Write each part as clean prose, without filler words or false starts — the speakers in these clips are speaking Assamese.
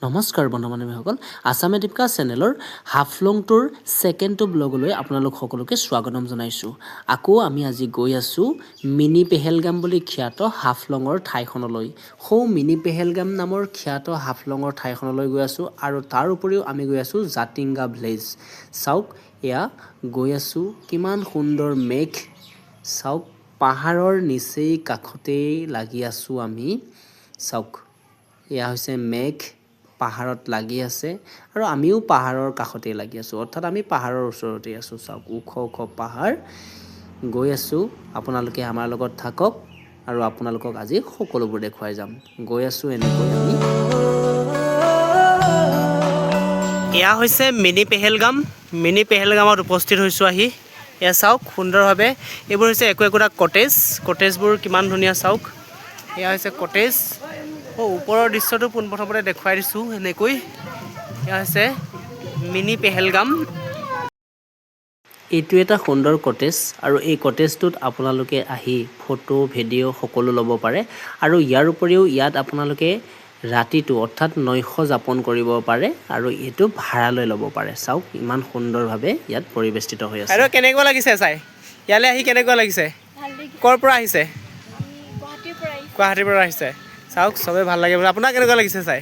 নমস্কাৰ বন্ধু-বান্ধৱীসকল আসাম এডিপকা চেনেলৰ হাফলং টুৰ সেকেন্ড ব্লগলৈ আপোনালোক সকলোকে স্বাগতম জনাইছোঁ। আকৌ আমি আজি গৈ আছোঁ মিনি পেহেলগাম বুলি খ্যাত হাফলঙৰ ঠাইখনলৈ। মিনি পেহেলগাম নামৰ খ্যাত হাফলঙৰ ঠাইখনলৈ গৈ আছোঁ আৰু তাৰ উপৰিও আমি গৈ আছোঁ জাতিংগা ভিলেজ। চাওক এয়া গৈ আছোঁ কিমান সুন্দৰ মেঘ। চাওক পাহাৰৰ নিচেই কাষতেই লাগি আছোঁ আমি। চাওক এয়া হৈছে মেঘ পাহাৰত লাগি আছে আৰু আমিও পাহাৰৰ কাষতে লাগি আছোঁ, অৰ্থাৎ আমি পাহাৰৰ ওচৰতে আছোঁ। চাওক ওখ ওখ পাহাৰ গৈ আছোঁ। আপোনালোকে আমাৰ লগত থাকক আৰু আপোনালোকক আজি সকলোবোৰ দেখুৱাই যাম। গৈ আছোঁ এনেকৈ আমি। এয়া হৈছে মিনি পেহেলগাম। মিনি পেহেলগামত উপস্থিত হৈছোঁ আহি। এয়া চাওক সুন্দৰভাৱে এইবোৰ হৈছে একোটা কটেজবোৰ কিমান ধুনীয়া চাওক। এয়া হৈছে কটেজ। ওপৰৰ দৃশ্যটো পোনপ্ৰথমতে দেখুৱাই দিছোঁ এনেকৈ। এয়া হৈছে মিনি পেহেলগাম। এইটো এটা সুন্দৰ কটেজ আৰু এই কটেজটোত আপোনালোকে আহি ফটো ভিডিঅ' সকলো ল'ব পাৰে আৰু ইয়াৰ উপৰিও ইয়াত আপোনালোকে ৰাতিটো অৰ্থাৎ নৈশ যাপন কৰিব পাৰে আৰু এইটো ভাড়ালৈ ল'ব পাৰে। চাওক ইমান সুন্দৰভাৱে ইয়াত পৰিৱেষ্টিত হৈ আছে। আৰু কেনেকুৱা লাগিছে চাই? ইয়ালৈ আহি কেনেকুৱা লাগিছে? ক'ৰ পৰা আহিছে? গুৱাহাটীৰ পৰা আহিছে। চাওক চবেই ভাল লাগে। আপোনাৰ কেনেকুৱা লাগিছে চাই?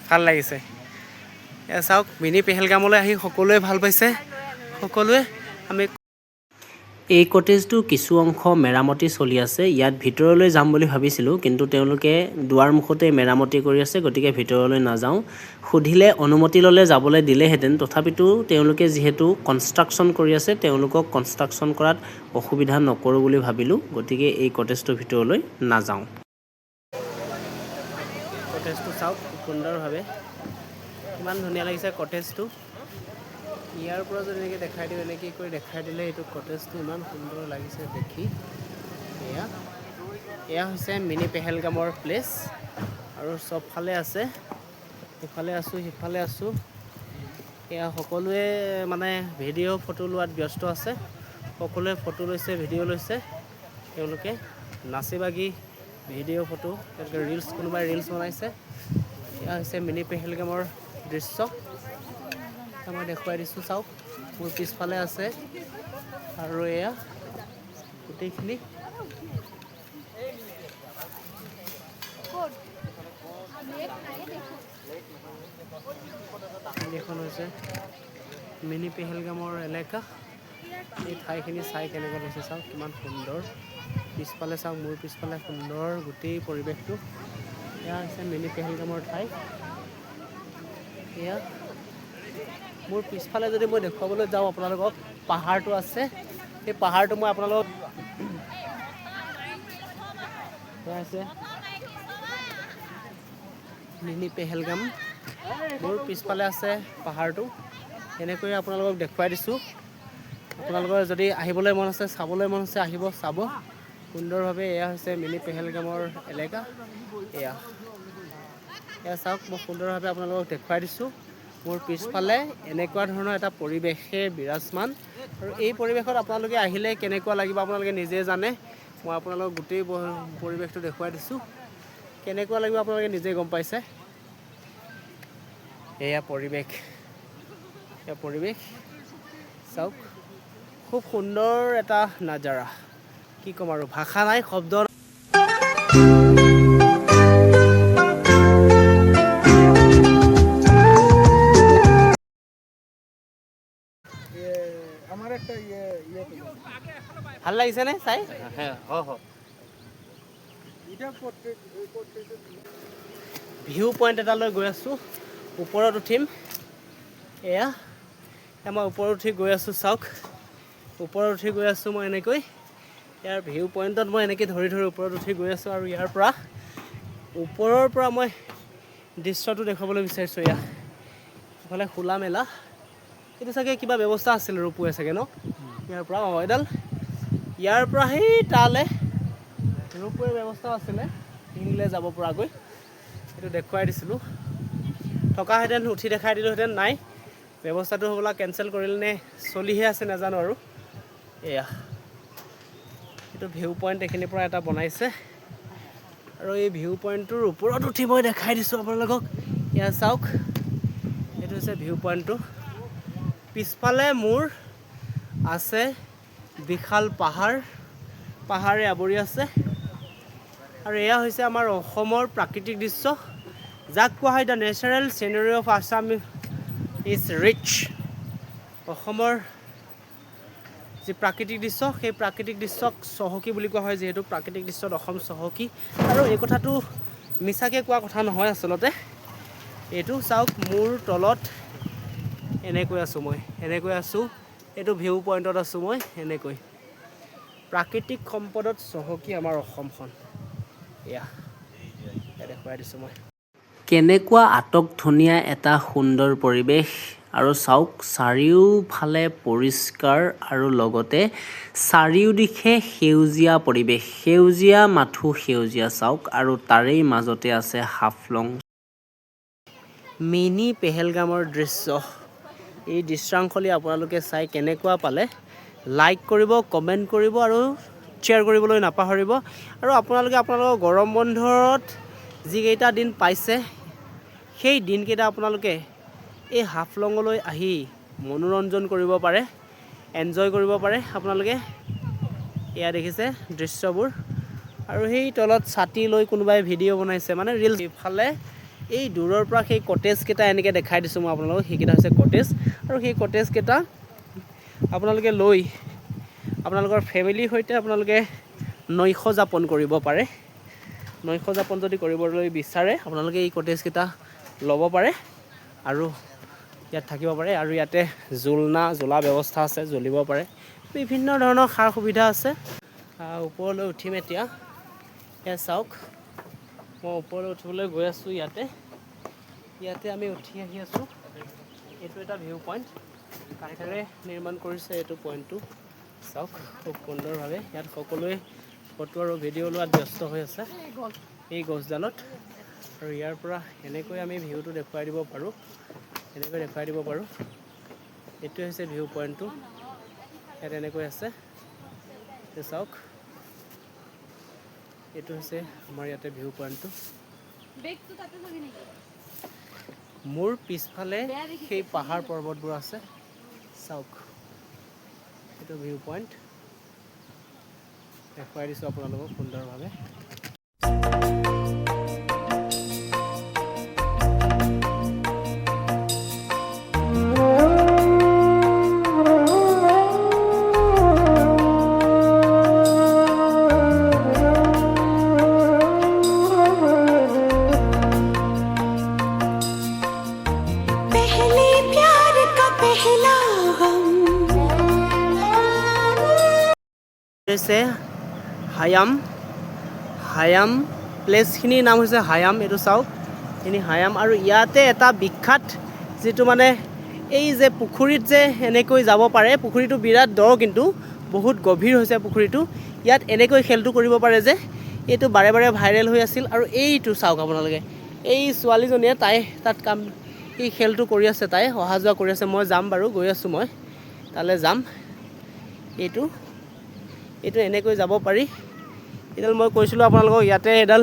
ভাল লাগিছে। এয়া চাওক মিনি পেহেলগামলৈ আহি সকলোৱে ভাল পাইছে। সকলোৱে আমি এই কটেজটো কিছু অংশ মেৰামতি চলি আছে। ইয়াত ভিতৰলৈ যাম বুলি ভাবিছিলোঁ, কিন্তু তেওঁলোকে দুৱাৰ মুখতে মেৰামতি কৰি আছে, গতিকে ভিতৰলৈ নাযাওঁ। সুধিলে অনুমতি ল'লে যাবলৈ দিলেহেঁতেন, তথাপিতো তেওঁলোকে যিহেতু কনষ্ট্ৰাকশ্যন কৰি আছে তেওঁলোকক কনষ্ট্ৰাকশ্যন কৰাত অসুবিধা নকৰোঁ বুলি ভাবিলোঁ, গতিকে এই কটেজটোৰ ভিতৰলৈ নাযাওঁ। কটেজটো চাওক সুন্দৰভাৱে ইমান ধুনীয়া লাগিছে কটেজটো। ইয়াৰ পৰা যদি এনেকৈ দেখাই দিওঁ, এনেকৈ কৰি দেখাই দিলে এইটো কটেজটো ইমান সুন্দৰ লাগিছে দেখি। এয়া হৈছে মিনি পেহেলগামৰ প্লেচ আৰু চবফালে আছে, ইফালে আছোঁ সিফালে আছোঁ। এয়া সকলোৱে মানে ভিডিঅ' ফটো লোৱাত ব্যস্ত আছে। সকলোৱে ফটো লৈছে, ভিডিঅ' লৈছে। তেওঁলোকে নাচি বাগি ভিডিঅ' ফটো তেওঁলোকে কোনোবাই ৰিলছ বনাইছে। এয়া হৈছে মিনি পেহেলগামৰ দৃশ্য। মই দেখুৱাই দিছোঁ চাওক। মোৰ পিছফালে আছে আৰু এয়া গোটেইখিনি এইখন হৈছে মিনি পেহেলগামৰ এলেকা। এই ঠাইখিনি চাই কেনেকুৱা লাগিছে চাওক কিমান সুন্দৰ। পিছফালে চাওক, মোৰ পিছফালে সুন্দৰ গোটেই পৰিৱেশটো। এয়া হৈছে মিনি পেহেলগামৰ ঠাই। এয়া মোৰ পিছফালে যদি মই দেখুৱাবলৈ যাওঁ আপোনালোকক, পাহাৰটো আছে। সেই পাহাৰটো মই আপোনালোকক এয়া আছে মিনি পেহেলগাম। মোৰ পিছফালে আছে পাহাৰটো। এনেকৈ আপোনালোকক দেখুৱাই দিছোঁ। আপোনালোকৰ যদি আহিবলৈ মন আছে, চাবলৈ মন আছে, আহিব চাব সুন্দৰভাৱে। এয়া হৈছে মিনি পেহেলগামৰ এলেকা। এয়া চাওক মই সুন্দৰভাৱে আপোনালোকক দেখুৱাই দিছোঁ। মোৰ পিছফালে এনেকুৱা ধৰণৰ এটা পৰিৱেশে বিৰাজমান আৰু এই পৰিৱেশত আপোনালোকে আহিলে কেনেকুৱা লাগিব আপোনালোকে নিজে জানে। মই আপোনালোকক গোটেই পৰিৱেশটো দেখুৱাই দিছোঁ। কেনেকুৱা লাগিব আপোনালোকে নিজে গম পাইছে। এয়া পৰিৱেশ চাওক, খুব সুন্দৰ এটা নাজাৰা। কি ক'ম আৰু, ভাষা নাই, শব্দ নাই। ভাল লাগিছে নে চাই? ভিউ পইণ্ট এটালৈ গৈ আছোঁ, ওপৰত উঠিম। এয়া মই ওপৰত উঠি গৈ আছোঁ চাওক। ওপৰত উঠি গৈ আছোঁ মই এনেকৈ। ইয়াৰ ভিউ পইণ্টত মই এনেকৈ ধৰি ওপৰত উঠি গৈ আছোঁ আৰু ইয়াৰ পৰা ওপৰৰ পৰা মই দৃশ্যটো দেখুৱাবলৈ বিচাৰিছোঁ। ইফালে খোলা মেলা, এইটো চাগে কিবা ব্যৱস্থা আছিল ৰূপৱে চাগে ন। ইয়াৰ পৰা ইয়াৰ পৰা সেই তালৈ ৰূপৱেৰ ব্যৱস্থা আছিলে, শিঙিলৈ যাব পৰাকৈ। এইটো দেখুৱাই দিছিলোঁ। থকাহেঁতেন উঠি দেখাই দিলোঁহেঁতেন, নাই ব্যৱস্থাটো হ'বলা কেঞ্চেল কৰিলে নে চলিহে আছে নাজানো আৰু। এইটো ভিউ পইণ্ট এইখিনিৰ পৰা এটা বনাইছে আৰু এই ভিউ পইণ্টটোৰ ওপৰত উঠি মই দেখাই দিছোঁ আপোনালোকক এয়া চাওক, এইটো হৈছে ভিউ পইণ্টটো। পিছফালে মোৰ আছে বিশাল পাহাৰে আৱৰি আছে। আৰু এয়া হৈছে আমাৰ অসমৰ প্ৰাকৃতিক দৃশ্য, যাক কোৱা হয় the natural scenery of Assam is rich. অসমৰ যি প্ৰাকৃতিক দৃশ্য, সেই প্ৰাকৃতিক দৃশ্যক চহকী বুলি কোৱা হয়, যিহেতু প্ৰাকৃতিক দৃশ্যত অসম চহকী। আৰু এই কথাটো মিছাকৈ কোৱা কথা নহয় আচলতে। এইটো চাওক, মোৰ তলত এনেকৈ আছোঁ মই, এইটো ভিউ পইণ্টত আছোঁ মই এনেকৈ। প্ৰাকৃতিক সম্পদত চহকী আমাৰ অসমখন। এয়া দেখুৱাই দিছোঁ মই। কেনেকুৱা আটকধুনীয়া এটা সুন্দৰ পৰিৱেশ। আৰু চাওক, চাৰিওফালে পৰিষ্কাৰ আৰু লগতে চাৰিওদিশে সেউজীয়া পৰিৱেশ, সেউজীয়া মাথো সেউজীয়া চাওক। আৰু তাৰেই মাজতে আছে হাফলং, মিনি পেহেলগামৰ দৃশ্য। এই দৃশ্যাংশলী আপোনালোকে চাই কেনেকুৱা পালে, লাইক কৰিব, কমেণ্ট কৰিব আৰু শ্বেয়াৰ কৰিবলৈ নাপাহৰিব। আৰু আপোনালোকে আপোনালোকৰ গৰম বন্ধত যিকেইটা দিন পাইছে, সেই দিনকেইটা আপোনালোকে এই হাফলঙলৈ আহি মনোৰঞ্জন কৰিব পাৰে, এনজয় কৰিব পাৰে আপোনালোকে। এয়া দেখিছে দৃশ্যবোৰ। আৰু সেই তলত ছাতি লৈ কোনোবাই ভিডিঅ' বনাইছে, মানে ৰিলছ। ইফালে এই দূৰৰ পৰা সেই কটেজকেইটা এনেকৈ দেখাই দিছোঁ মই আপোনালোকক, সেইকেইটা হৈছে কটেজ। আৰু সেই কটেজকেইটা আপোনালোকে লৈ আপোনালোকৰ ফেমিলিৰ সৈতে আপোনালোকে নৈশ যাপন কৰিব পাৰে। নৈশ যাপন যদি কৰিবলৈ বিচাৰে, আপোনালোকে এই কটেজকেইটা ল'ব পাৰে আৰু ইয়াত থাকিব পাৰে। আৰু ইয়াতে জ্বলা ব্যৱস্থা আছে, জ্বলিব পাৰে, বিভিন্ন ধৰণৰ সা সুবিধা আছে। ওপৰলৈ উঠিম এতিয়া। এয়া চাওক, মই ওপৰলৈ উঠিবলৈ গৈ আছোঁ। ইয়াতে আমি উঠি আহি আছোঁ। এইটো এটা ভিউ পইণ্ট, কাঠেৰে নিৰ্মাণ কৰিছে এইটো পইণ্টটো। চাওক খুব সুন্দৰভাৱে। ইয়াত সকলোৱে ফটো আৰু ভিডিঅ' লোৱাত ব্যস্ত হৈ আছে এই গছডালত। আৰু ইয়াৰ পৰা এনেকৈ আমি ভিউটো দেখুৱাই দিব পাৰোঁ, এইটোৱে হৈছে ভিউ পইণ্টটো। ইয়াত এনেকৈ আছে, চাওক। এইটো হৈছে আমাৰ ইয়াতে ভিউ পইণ্টটো। মোৰ পিছফালে সেই পাহাৰ পৰ্বতবোৰ আছে, চাওক। এইটো ভিউ পইণ্ট দেখুৱাই দিছোঁ আপোনালোকক সুন্দৰভাৱে। হৈছে হায়াম প্লেচখিনিৰ নাম হৈছে হায়াম। এইটো চাওক, এইখিনি হায়াম। আৰু ইয়াতে এটা বিখ্যাত যিটো মানে এই যে পুখুৰীত যে এনেকৈ যাব পাৰে, পুখুৰীটো বিৰাট দ, কিন্তু বহুত গভীৰ হৈছে পুখুৰীটো। ইয়াত এনেকৈ খেলটো কৰিব পাৰে যে, এইটো বাৰে বাৰে ভাইৰেল হৈ আছিল। আৰু এইটো চাওক আপোনালোকে, এই ছোৱালীজনীয়ে তাই তাত এই খেলটো কৰি আছে, তাই অহা যোৱা কৰি আছে। মই যাম বাৰু, গৈ আছোঁ মই তালৈ যাম। এইটো এনেকৈ যাব পাৰি। এইডাল মই কৈছিলোঁ আপোনালোকক, ইয়াতে এডাল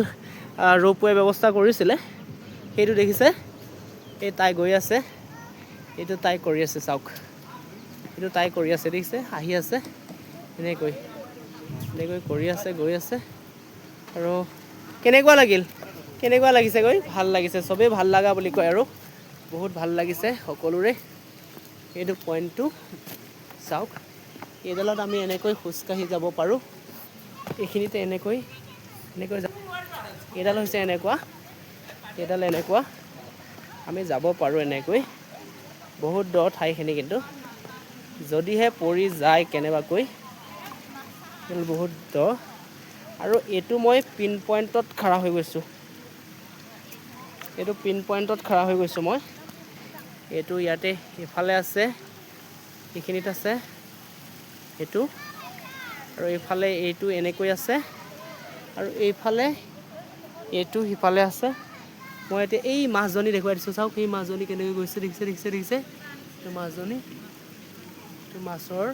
ৰোপৱে ব্যৱস্থা কৰিছিলে, সেইটো দেখিছে। এই তাই গৈ আছে, এইটো তাই কৰি আছে, চাওক। এইটো তাই কৰি আছে, দেখিছে, আহি আছে এনেকৈ কৰি আছে, গৈ আছে। আৰু কেনেকুৱা লাগিছে গৈ? ভাল লাগিছে, চবেই ভাল লগা বুলি কয় আৰু বহুত ভাল লাগিছে সকলোৰে। এইটো পইণ্টটো চাওক, এইডালত আমি এনেকৈ খোজকাঢ়ি যাব পাৰোঁ। এইখিনিতে এনেকৈ এইডাল হৈছে এনেকুৱা আমি যাব পাৰোঁ এনেকৈ। বহুত দ ঠাইখিনি, কিন্তু যদিহে পৰি যায় কেনেবাকৈ, বহুত দ। আৰু এইটো মই পিন পইণ্টত খাৰা হৈ গৈছোঁ, মই। এইটো ইয়াতে ইফালে আছে, এইখিনিত আছে এইটো। আৰু এইফালে এইটো এনেকৈ আছে, আৰু এইফালে এইটো সিফালে আছে। মই এতিয়া এই মাছজনী দেখুৱাই দিছোঁ, চাওক এই মাছজনী কেনেকৈ গৈছে, দেখিছে। এইটো মাছজনী, এইটো মাছৰ।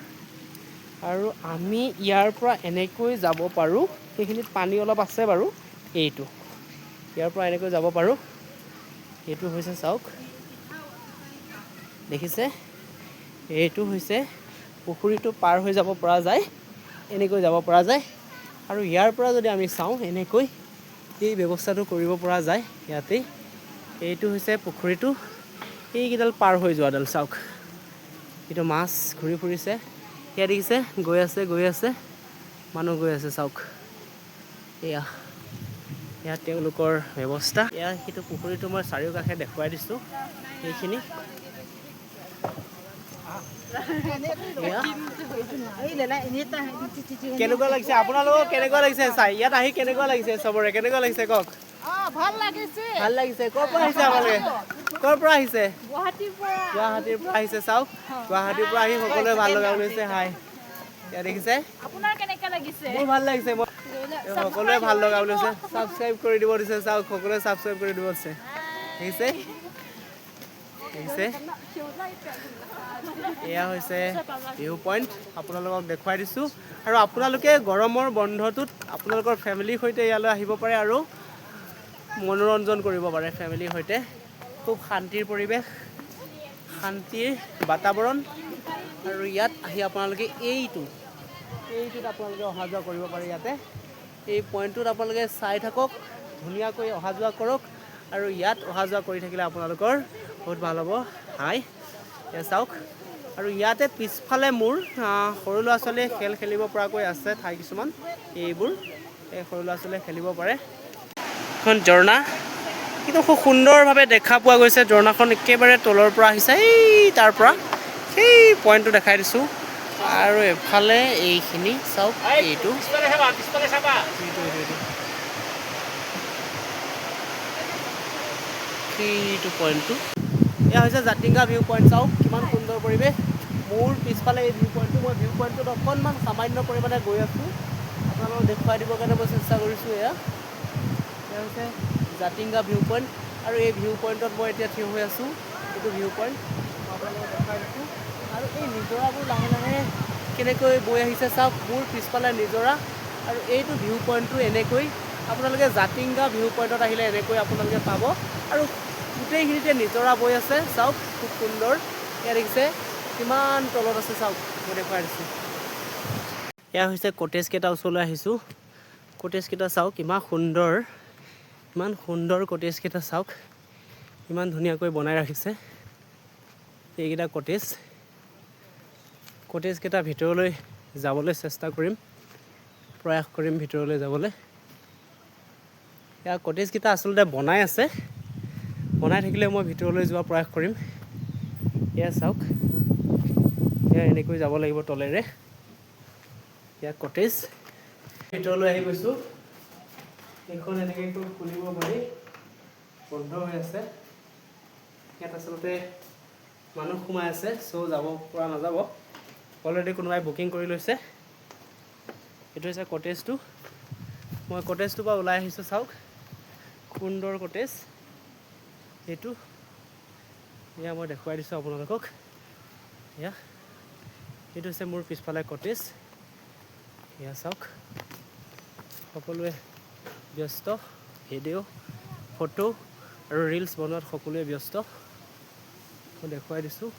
আৰু আমি ইয়াৰ পৰা এনেকৈ যাব পাৰোঁ, সেইখিনিত পানী অলপ আছে বাৰু। ইয়াৰ পৰা এনেকৈ যাব পাৰোঁ। এইটো হৈছে চাওক দেখিছে এইটো হৈছে পুখুৰীটো পাৰ হৈ যাব পৰা যায় এনেকৈ যাব পৰা যায় আৰু ইয়াৰ পৰা যদি আমি চাওঁ এনেকৈ এই ব্যৱস্থাটো কৰিব পৰা যায় ইয়াতে এইটো হৈছে পুখুৰীটো এইকেইডাল পাৰ হৈ যোৱাডাল চাওক এইটো মাছ ঘূৰি ফুৰিছে এয়া দেখিছে গৈ আছে মানুহ গৈ আছে চাওক এয়া এয়া তেওঁলোকৰ ব্যৱস্থা এয়া সেইটো পুখুৰীটো মই চাৰিওকাষে দেখুৱাই দিছোঁ এইখিনি কেনেকুৱা লাগিছে আপোনালোকক কেনেকুৱা লাগিছে চাই ইয়াত আহি কেনেকুৱা লাগিছে চবৰে কেনেকুৱা লাগিছে কওক ভাল লাগিছে ক'ৰ পৰা আহিছে আপোনালোকে ক'ৰ পৰা আহিছে গুৱাহাটীৰ পৰা আহিছে চাওক গুৱাহাটীৰ পৰা আহি সকলোৱে ভাল লগা বুলিছে হাই এয়া দেখিছে আপোনাৰ কেনেকুৱা লাগিছে মোৰ ভাল লাগিছে সকলোৱে ভাল লগা বুলিছে ছাবস্ক্ৰাইব কৰি দিব দিছে চাওক সকলোৱে ছাবস্ক্ৰাইব কৰি দিব দিছে দেখিছে দেখিছে এয়া হৈছে ভিউ পইণ্ট আপোনালোকক দেখুৱাই দিছোঁ আৰু আপোনালোকে গৰমৰ বন্ধটোত আপোনালোকৰ ফেমিলিৰ সৈতে ইয়ালৈ আহিব পাৰে আৰু মনোৰঞ্জন কৰিব পাৰে ফেমিলিৰ সৈতে খুব শান্তিৰ পৰিৱেশ শান্তিৰ বাতাবৰণ আৰু ইয়াত আহি আপোনালোকে এইটোত আপোনালোকে অহা যোৱা কৰিব পাৰে ইয়াতে এই পইণ্টটোত আপোনালোকে চাই থাকক ধুনীয়াকৈ অহা যোৱা কৰক আৰু ইয়াত অহা যোৱা কৰি থাকিলে আপোনালোকৰ বহুত ভাল হ'ব হাই এয়া চাওক আৰু ইয়াতে পিছফালে মোৰ সৰু ল'ৰা ছোৱালীয়ে খেল খেলিব পৰাকৈ আছে ঠাই কিছুমান এইবোৰ এই সৰু ল'ৰা ছোৱালীয়ে খেলিব পাৰে এখন ঝৰ্ণা কিন্তু খুব সুন্দৰভাৱে দেখা পোৱা গৈছে ঝৰ্ণাখন একেবাৰে তলৰ পৰা আহিছে এই তাৰ পৰা সেই পইণ্টটো দেখাই দিছোঁ আৰু এফালে এইখিনি চাওক এইটো সেইটো পইণ্টটো এয়া হৈছে জাতিংগা ভিউ পইণ্ট চাওক কিমান সুন্দৰ পৰিৱেশ মোৰ পিছফালে এই ভিউ পইণ্টটো মই ভিউ পইণ্টটোত অকণমান সামান্য পৰিমাণে গৈ আছোঁ আপোনালোকক দেখুৱাই দিবৰ কাৰণে মই চেষ্টা কৰিছোঁ এয়া হৈছে জাতিংগা ভিউ পইণ্ট আৰু এই ভিউ পইণ্টত মই এতিয়া থিয় হৈ আছোঁ এইটো ভিউ পইণ্ট মই আপোনালোকক দেখাই দিছোঁ আৰু এই নিজৰাবোৰ লাহে লাহে কেনেকৈ বৈ আহিছে চাওক মোৰ পিছফালে নিজৰা আৰু এইটো ভিউ পইণ্টটো এনেকৈ আপোনালোকে জাতিংগা ভিউ পইণ্টত আহিলে এনেকৈ আপোনালোকে পাব আৰু গোটেইখিনিতে নিজৰা বৈ আছে চাওক খুব সুন্দৰ এয়া দেখিছে কিমান তলত আছে চাওক মই দেখুৱাই দিছোঁ এয়া হৈছে কটেজকেইটা ওচৰলৈ আহিছোঁ কটেজকেইটা চাওক ইমান সুন্দৰ কটেজকেইটা চাওক ইমান ধুনীয়াকৈ বনাই ৰাখিছে এইকেইটা কটেজকেইটা ভিতৰলৈ যাবলৈ চেষ্টা কৰিম প্ৰয়াস কৰিম ভিতৰলৈ যাবলৈ এয়া কটেজকেইটা আচলতে বনাই আছে বনাই থাকিলে মই ভিতৰলৈ যোৱা প্ৰয়াস কৰিম এয়া চাওক এয়া এনেকৈ যাব লাগিব তলেৰে এয়া কটেজ ভিতৰলৈ আহি গৈছোঁ এইখন এনেকৈ খুলিব পাৰি বন্ধ হৈ আছে ইয়াত আচলতে মানুহ সোমাই আছে চ' যাব পৰা নাযাব অলৰেডি কোনোবাই বুকিং কৰি লৈছে এইটো হৈছে কটেজটো মই কটেজটোৰ পৰা ওলাই আহিছোঁ চাওক সুন্দৰ কটেজ এইটো এয়া মই দেখুৱাই দিছোঁ আপোনালোকক এয়া এইটো হৈছে মোৰ পিছফালে কটেজ এয়া চাওক সকলোৱে ব্যস্ত ভিডিঅ' ফটো আৰু ৰিলছ বনোৱাত সকলোৱে ব্যস্ত মই দেখুৱাই দিছোঁ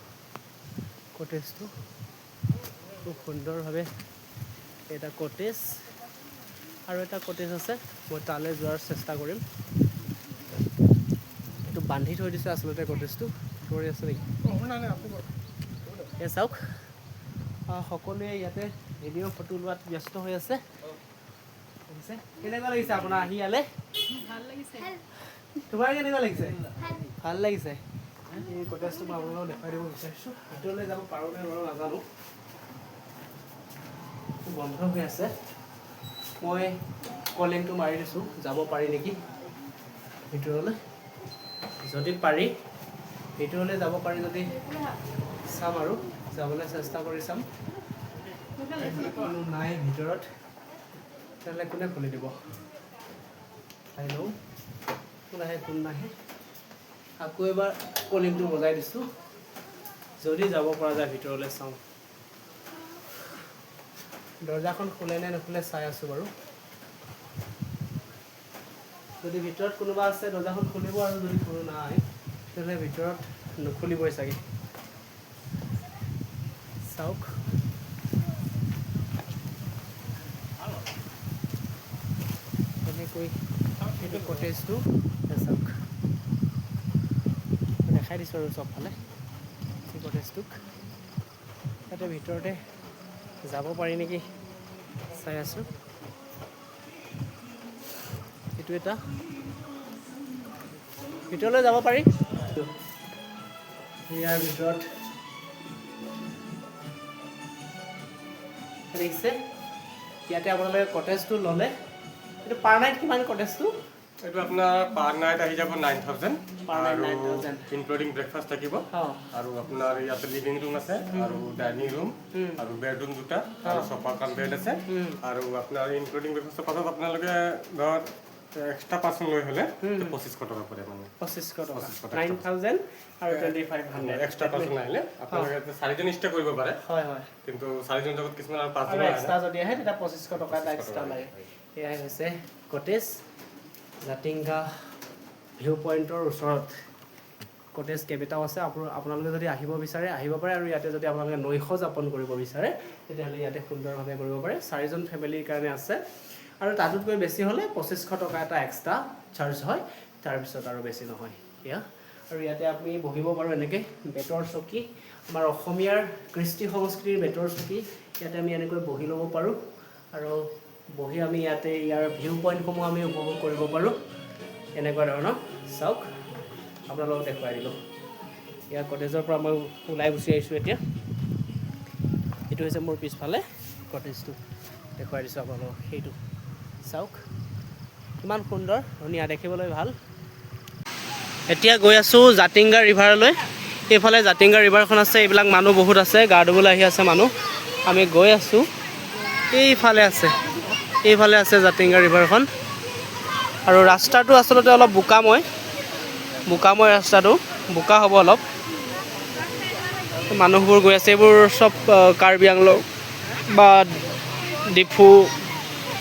কটেজটো খুব সুন্দৰভাৱে এটা কটেজ আৰু এটা কটেজ আছে মই তালৈ যোৱাৰ চেষ্টা কৰিম এইটো বান্ধি থৈ দিছে আচলতে কটেজটো কৰি আছে নেকি এয়া চাওক সকলোৱে ইয়াতে ভিডিঅ' ফটো লোৱাত ব্যস্ত হৈ আছে কেনেকুৱা লাগিছে আপোনাৰ আহি ইয়ালৈ ভাল লাগিছে তোমাৰ কেনেকুৱা লাগিছে ভাল লাগিছে এই কটেজটো মই আপোনালোকক দেখুৱাই দিব বিচাৰিছোঁ ভিতৰলৈ যাব পাৰোঁ নে নোৱাৰোঁ নাজানো বন্ধ হৈ আছে মই কলিংটো মাৰি দিছোঁ যাব পাৰি নেকি ভিতৰলৈ যদি পাৰি ভিতৰলৈ যাব পাৰি যদি চাম আৰু যাবলৈ চেষ্টা কৰি চাম কোনো নাই ভিতৰত তেতিয়াহ'লে কোনে খুলি দিব চাই লওঁ কোন আহে কোন নাহে আকৌ এবাৰ কলিংটো বজাই দিছোঁ যদি যাব পৰা যায় ভিতৰলৈ চাওঁ দৰ্জাখন খোলে নে নুখোলে চাই আছোঁ বাৰু যদি ভিতৰত কোনোবা আছে দৰ্জাখন খুলিব আৰু যদি কোনো নাই তেতিয়াহ'লে ভিতৰত নুখুলিবই চাগে চাওক এনেকৈ এইটো কটেজটো চাওক দেখাই দিছোঁ আৰু চবফালে এই কটেজটোক তাতে ভিতৰতে যাব পাৰি নেকি চাই আছোঁ এইটো এটা ভিতৰলৈ যাব পাৰি ইয়াৰ ভিতৰত দেখিছে ইয়াতে আপোনালোকে কটেজটো ল'লে এইটো পাৰ নাইট কিমান কটেজটো এইটো আপোনাৰ পাৰ নাইট আহি যাব 9,000 Per night আৰু 9,000 ইনক্লুডিং ব্ৰেকফাষ্ট থাকিব আৰু আপোনাৰ ইয়াতে লিভিং ৰুম আছে আৰু ডাইনিং ৰুম আৰু বেডৰুম দুটা আৰু সোফা কাম বেড আছে আৰু আপোনাৰ ইনক্লুডিং ব্ৰেকফাষ্টৰ পাছত আপোনালোকে ধৰ এক্সট্ৰা পাৰ্চন লৈ হ'লে 2,500 টকা পৰে মানে 2,500 টকা 9,000 আৰু 2,500 এক্সট্ৰা পাৰ্চন আহিলে আপোনালোকে চাৰিজন ষ্টে কৰিব পাৰে হয় হয় কিন্তু চাৰিজন জগত কিছুমান আৰু আৰু পাঁচজন এক্সট্ৰা যদি আহে তেতিয়া 2,500 টকা এটা এক্সট্ৰা লাগে এয়াই হৈছে কটেজ জাতিংগা ভিউ পইণ্টৰ ওচৰত কটেজ কেইবাটাও আছে আপোনালোকে যদি আহিব বিচাৰে আহিব পাৰে আৰু ইয়াতে যদি আপোনালোকে নৈশ যাপন কৰিব বিচাৰে তেতিয়াহ'লে ইয়াতে সুন্দৰভাৱে কৰিব পাৰে চাৰিজন ফেমিলিৰ কাৰণে আছে আৰু তাতোতকৈ বেছি হ'লে 2,500 টকা এটা এক্সট্ৰা চাৰ্জ হয় তাৰপিছত আৰু বেছি নহয় এয়া আৰু ইয়াতে আপুনি বহিব পাৰোঁ এনেকৈ বেতৰ চকী আমাৰ অসমীয়াৰ কৃষ্টি সংস্কৃতিৰ বেতৰ চকী ইয়াতে আমি এনেকৈ বহি ল'ব পাৰোঁ আৰু বহি আমি ইয়াতে ইয়াৰ ভিউ পইণ্টসমূহ আমি উপভোগ কৰিব পাৰোঁ এনেকুৱা ধৰণৰ চাওক আপোনালোকক দেখুৱাই দিলোঁ ইয়াৰ কটেজৰ পৰা মই ওলাই গুচি আহিছোঁ এতিয়া এইটো হৈছে মোৰ পিছফালে কটেজটো দেখুৱাই দিছোঁ আপোনালোকক সেইটো চাওক কিমান সুন্দৰ ধুনীয়া দেখিবলৈ ভাল এতিয়া গৈ আছোঁ জাতিংগা ৰিভাৰলৈ এইফালে জাতিংগা ৰিভাৰখন আছে এইবিলাক মানুহ বহুত আছে গা ধুবলৈ আহি আছে মানুহ আমি গৈ আছোঁ এইফালে আছে জাতিংগা ৰিভাৰখন আৰু ৰাস্তাটো আচলতে অলপ বোকাময় ৰাস্তাটো বোকা হ'ব অলপ মানুহবোৰ গৈ আছে এইবোৰ চব কাৰ্বি আংলং বা ডিফু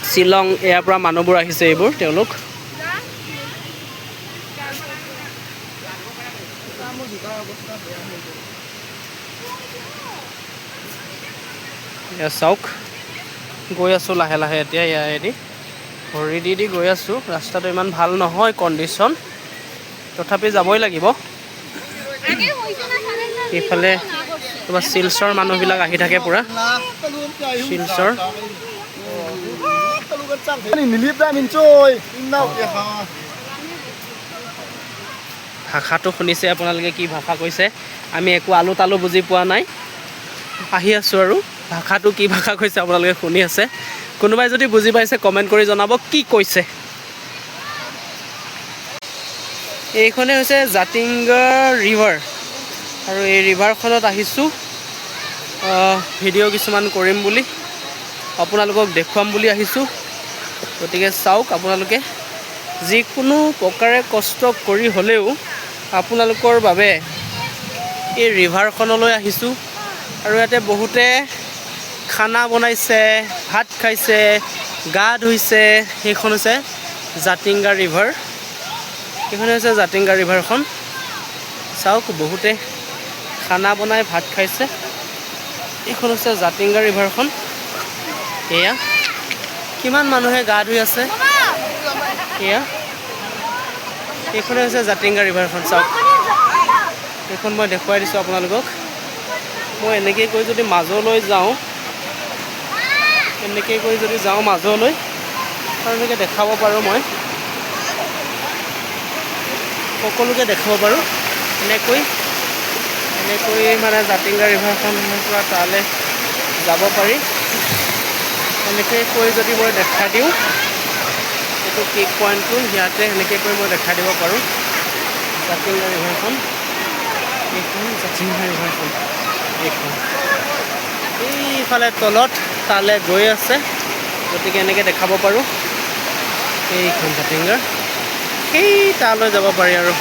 শ্বিলং ইয়াৰ পৰা মানুহবোৰ আহিছে এইবোৰ তেওঁলোক চাওক গৈ আছোঁ লাহে লাহে এতিয়া ইয়াৰেদি ভৰি দি গৈ আছোঁ ৰাস্তাটো ইমান ভাল নহয় কণ্ডিশ্যন তথাপি যাবই লাগিব এইফালে কিবা শিলচৰ মানুহবিলাক আহি থাকে পূৰা শিলচৰ ভাষাটো শুনিছে আপোনালোকে কি ভাষা কৈছে আমি একো আলু তালু বুজি পোৱা নাই আহি আছোঁ আৰু ভাষাটো কি ভাষা কৈছে আপোনালোকে শুনি আছে কোনোবাই যদি বুজি পাইছে কমেণ্ট কৰি জনাব কি কৈছে এইখনে হৈছে জাতিংগা ৰিভাৰ আৰু এই ৰিভাৰখনত আহিছোঁ ভিডিঅ' কিছুমান কৰিম বুলি আপোনালোকক দেখুৱাম বুলি আহিছোঁ গতিকে চাওক আপোনালোকে যিকোনো প্ৰকাৰে কষ্ট কৰি হ'লেও আপোনালোকৰ বাবে এই ৰিভাৰখনলৈ আহিছোঁ আৰু ইয়াতে বহুতে খানা বনাইছে ভাত খাইছে গা ধুইছে সেইখন হৈছে জাতিংগা ৰিভাৰ এইখন হৈছে জাতিংগা ৰিভাৰখন চাওক বহুতে খানা বনাই ভাত খাইছে এইখন হৈছে জাতিংগা ৰিভাৰখন এয়া কিমান মানুহে গা ধুই আছে এয়া এইখনে হৈছে জাতিংগা ৰিভাৰখন চাওক এইখন মই দেখুৱাই দিছোঁ আপোনালোকক মই এনেকৈ কৰি যদি মাজলৈ যাওঁ মাজলৈ আৰু এনেকৈ দেখাব পাৰোঁ মই সকলোকে দেখাব পাৰোঁ এনেকৈ মানে জাতিংগা ৰিভাৰখনৰ পৰা তালৈ যাব পাৰি এনেকৈ কৰি যদি মই দেখাই দিওঁ এইটো পিক পইণ্টটো ইয়াতে এনেকৈ কৰি মই দেখাই দিব পাৰোঁ জাতিংগা ৰিভাৰখন এইখন জাতিংগা ৰিভাৰখন এইখন এইফালে তলত তালৈ গৈ আছে গতিকে এনেকৈ দেখাব পাৰোঁ এইখন জাতিংগাৰ সেই তালৈ যাব পাৰি আৰু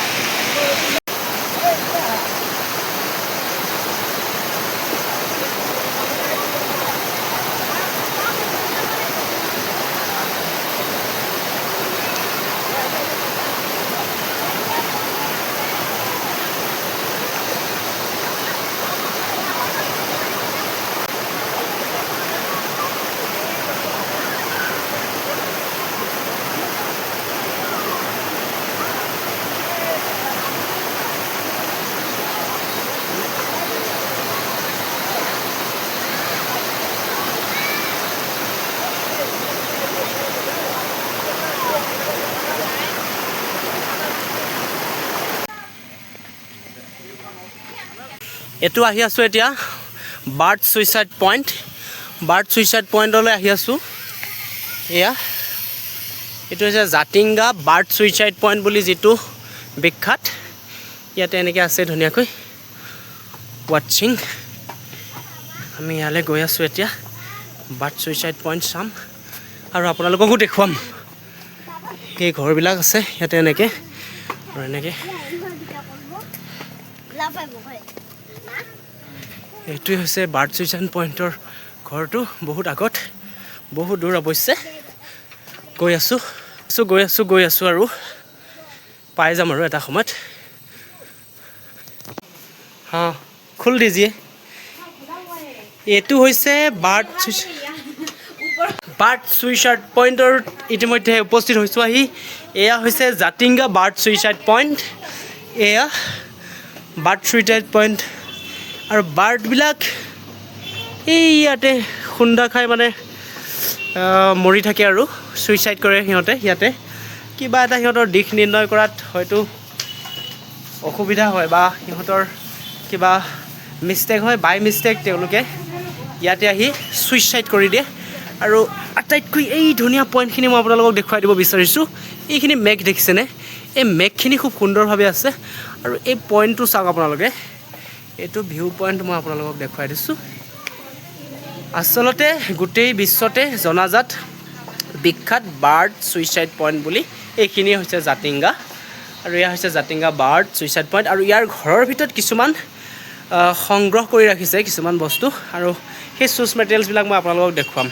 এইটো আহি আছোঁ এতিয়া bird suicide point. Bird suicide পইণ্টলৈ আহি আছোঁ। এয়া এইটো হৈছে জাতিংগা বাৰ্ড ছুইচাইড পইণ্ট বুলি যিটো বিখ্যাত। ইয়াতে এনেকৈ আছে ধুনীয়াকৈ ৱাটছিং। আমি ইয়ালৈ গৈ আছোঁ এতিয়া বাৰ্ড ছুইচাইড পইণ্ট চাম আৰু আপোনালোককো দেখুৱাম। এই ঘৰবিলাক আছে ইয়াতে এনেকৈ আৰু এনেকৈ। এইটোৱে হৈছে বাৰ্ড ছুইচাইড পইণ্টৰ ঘৰটো। বহুত আগত, বহুত দূৰ অৱশ্যে। গৈ আছোঁ আৰু পাই যাম আৰু এটা সময়ত। হা খুল দিজিয়ে। এইটো হৈছে বাৰ্ড ছুইচাইড পইণ্টৰ ইতিমধ্যে উপস্থিত হৈছোঁ আহি। এয়া হৈছে জাতিংগা বাৰ্ড ছুইচাইড পইণ্ট। এয়া বাৰ্ড ছুইচাইড পইণ্ট আৰু বাৰ্ডবিলাক এই ইয়াতে খুন্দা খাই মানে মৰি থাকে আৰু ছুইচাইড কৰে সিহঁতে। ইয়াতে কিবা এটা সিহঁতৰ দিশ নিৰ্ণয় কৰাত হয়তো অসুবিধা হয় বা সিহঁতৰ কিবা মিষ্টেক হয়, বাই মিষ্টেক তেওঁলোকে ইয়াতে আহি ছুইচাইড কৰি দিয়ে। আৰু আটাইতকৈ এই ধুনীয়া পইণ্টখিনি মই আপোনালোকক দেখুৱাই দিব বিচাৰিছোঁ। এইখিনি মেঘ দেখিছেনে? এই মেঘখিনি খুব সুন্দৰভাৱে আছে আৰু এই পইণ্টটো চাওক আপোনালোকে। এইটো ভিউ পইণ্ট মই আপোনালোকক দেখুৱাই দিছোঁ। আচলতে গোটেই বিশ্বতে জনাজাত বিখ্যাত বাৰ্ড ছুইচাইড পইণ্ট বুলি এইখিনিয়ে হৈছে জাতিংগা। আৰু এয়া হৈছে জাতিংগা বাৰ্ড ছুইচাইড পইণ্ট। আৰু ইয়াৰ ঘৰৰ ভিতৰত কিছুমান সংগ্ৰহ কৰি ৰাখিছে কিছুমান বস্তু, আৰু সেই শ্বুজ মেটেৰিয়েলছবিলাক মই আপোনালোকক দেখুৱাম।